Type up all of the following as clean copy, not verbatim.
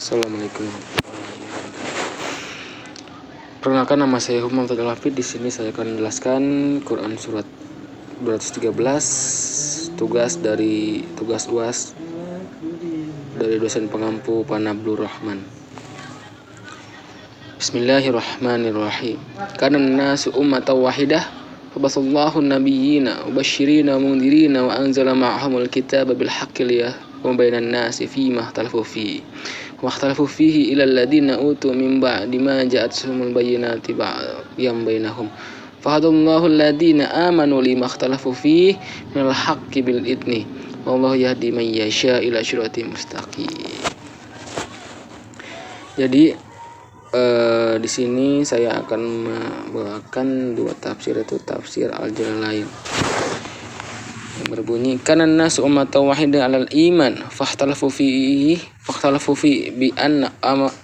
Assalamualaikum. Perkenalkan, nama saya Humam Tadal Hafid. Di sini saya akan menjelaskan Quran surat 213, tugas UAS dari dosen pengampu Pak Nablur Rahman. Bismillahirrahmanirrahim. Kana an-nasu ummatan wahidah fabasallahu nabiyyina mubashshirina wa mundhirina wa anzala ma'ahumul kitaba bil haqqi liyahkuma bainan nasi fima ikhtalafu fihi wa ikhtalafu fihi ila alladziina utu min ba'di ma ja'atuhumul bayyinatu baghyan bainahum fahadallahu alladziina aamanu lima ikhtalafu fihi minal haqqi bil idzni wallahu yahdi man yasha ila siratin mustaqim. Jadi di sini saya akan membawakan dua tafsir, yaitu tafsir Al-Jalalain yang berbunyi kana an-nasu ummatan wahidah 'alal iman fahtalafu fi bi anna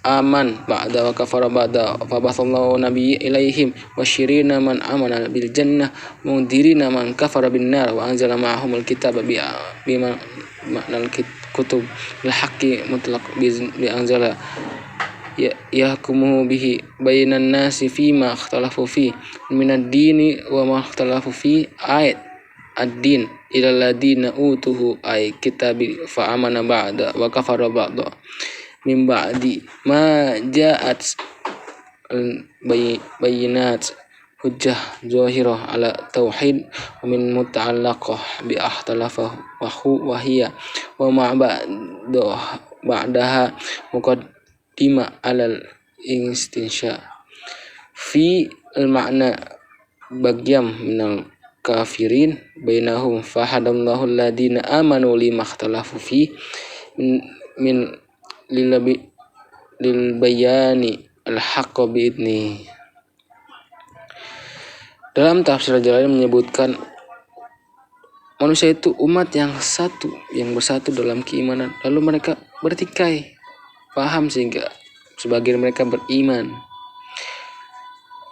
aman ba'da wa kafara ba'da fa basallahu nabiyyi ilaihim wasyirina man amana bil jannah mundirina man kafara bin nar wa anzala ma'ahumul kitaba bima ma'nal kutub bil haqqi mutlaq bi anzala yahkumu bihi bainan nasi fima ikhtalafu fi minad dini wa ma ikhtalafu fi ayat ad-din ila alladziina utuhu ay kitabi fa amana ba'da wa kafara ba'da min ba'di ma ja'at bayyinat hujjah zahirah ala tauhid wa min muta'allaqah bi ikhtalafa wa hiya wa ma ba'daha muqaddima alal istinsya fi al-ma'na bagyam minal kafirin bainahum fahadallahu alladziina amanu lima ikhtalafu fi min lil bayani al-haqq bi'idni. Dalam tafsir Al-Jalalain menyebutkan manusia itu umat yang satu, yang bersatu dalam keimanan, lalu mereka bertikai paham sehingga sebagian mereka beriman,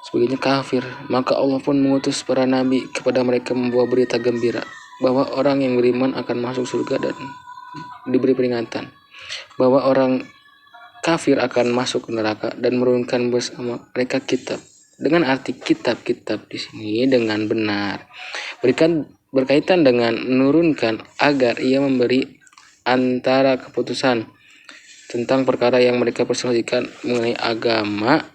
sebagainya kafir. Maka Allah pun mengutus para nabi kepada mereka membawa berita gembira bahwa orang yang beriman akan masuk surga dan diberi peringatan bahwa orang kafir akan masuk ke neraka dan menurunkan bersama mereka kitab. Dengan arti kitab-kitab di sini dengan benar berkaitan dengan menurunkan agar ia memberi antara keputusan tentang perkara yang mereka perselisihkan mengenai agama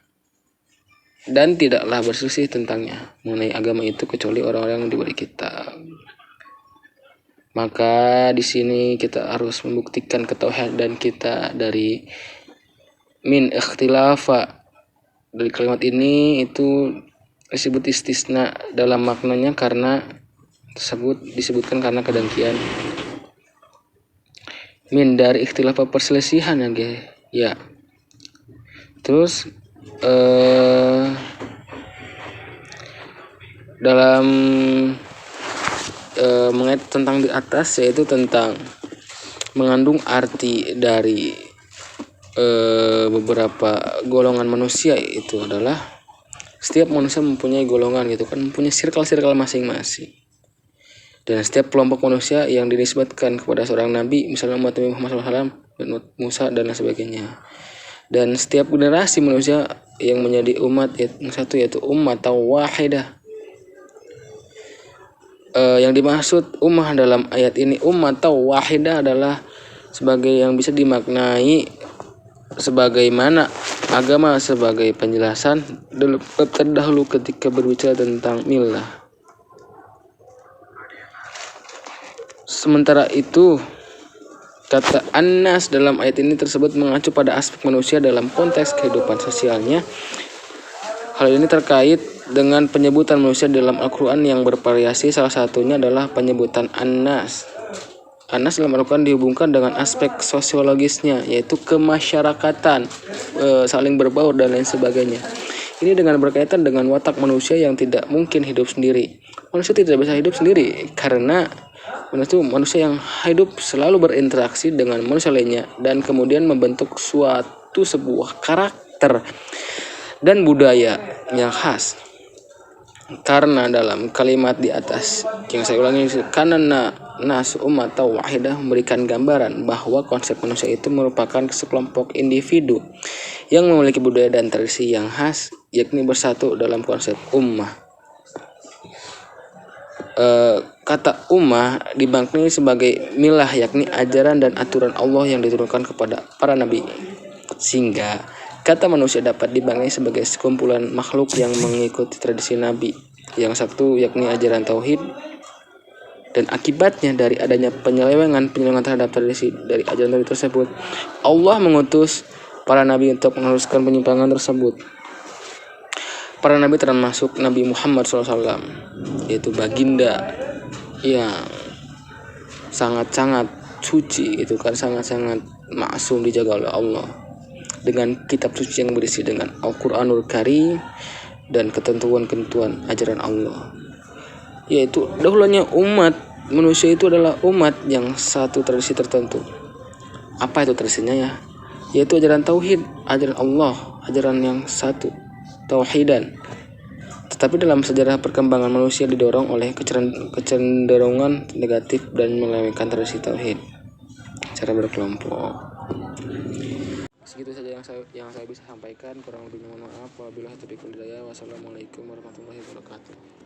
dan tidaklah berselisih tentangnya mengenai agama itu kecuali orang-orang yang diberi kitab. Maka di sini kita harus membuktikan ketauhidan kita dari min ikhtilafa. Dari kalimat ini itu disebut istisna dalam maknanya karena disebutkan karena kedengkian. Min dari ikhtilaf perselisihan ya. Terus dalam mengait tentang di atas, yaitu tentang mengandung arti dari beberapa golongan manusia, itu adalah setiap manusia mempunyai golongan gitu kan, mempunyai circle masing-masing. Dan setiap kelompok manusia yang dinisbatkan kepada seorang nabi, misalnya umat Nabi Muhammad SAW, Musa dan sebagainya. Dan setiap generasi manusia yang menjadi umat yang satu, yaitu umat wahidah. Yang dimaksud ummah dalam ayat ini, umat wahidah adalah sebagai yang bisa dimaknai sebagaimana agama sebagai penjelasan terdahulu ketika berbicara tentang millah. Sementara itu, kata An-Nas dalam ayat ini tersebut mengacu pada aspek manusia dalam konteks kehidupan sosialnya. Hal ini terkait dengan penyebutan manusia dalam Al-Quran yang bervariasi. Salah satunya adalah penyebutan An-Nas. An-Nas dalam Al-Quran dihubungkan dengan aspek sosiologisnya, yaitu kemasyarakatan, saling berbaur dan lain sebagainya. Ini dengan berkaitan dengan watak manusia yang tidak mungkin hidup sendiri. Manusia tidak bisa hidup sendiri karena manusia yang hidup selalu berinteraksi dengan manusia lainnya dan kemudian membentuk sebuah karakter dan budaya yang khas. Karena dalam kalimat di atas yang saya ulangi, karena nas ummatan wahidah memberikan gambaran bahwa konsep manusia itu merupakan sekelompok individu yang memiliki budaya dan tradisi yang khas, yakni bersatu dalam konsep ummah. Kata ummah dimaknai sebagai milah, yakni ajaran dan aturan Allah yang diturunkan kepada para nabi, sehingga kata manusia dapat dimaknai sebagai sekumpulan makhluk yang mengikuti tradisi nabi yang satu, yakni ajaran tauhid. Dan akibatnya dari adanya penyelewengan terhadap tradisi dari ajaran tersebut, Allah mengutus para nabi untuk meneruskan penyimpangan tersebut. Para nabi termasuk Nabi Muhammad SAW, yaitu baginda yang sangat-sangat suci, itu kan sangat-sangat maksum, dijaga oleh Allah dengan kitab suci yang berisi dengan Al-Quranul Karim dan ketentuan-ketentuan ajaran Allah. Yaitu dahulunya umat manusia itu adalah umat yang satu tradisi tertentu. Apa itu tradisinya ya? Yaitu ajaran tauhid, ajaran Allah, ajaran yang satu, tauhidan. Tetapi dalam sejarah perkembangan manusia didorong oleh kecenderungan negatif dan melewengkan tradisi tauhid secara berkelompok. Segitu saja yang saya bisa sampaikan. Kurang lebihnya mohon maaf. Wabillahi taufiq wal hidayah. Wassalamualaikum warahmatullahi wabarakatuh.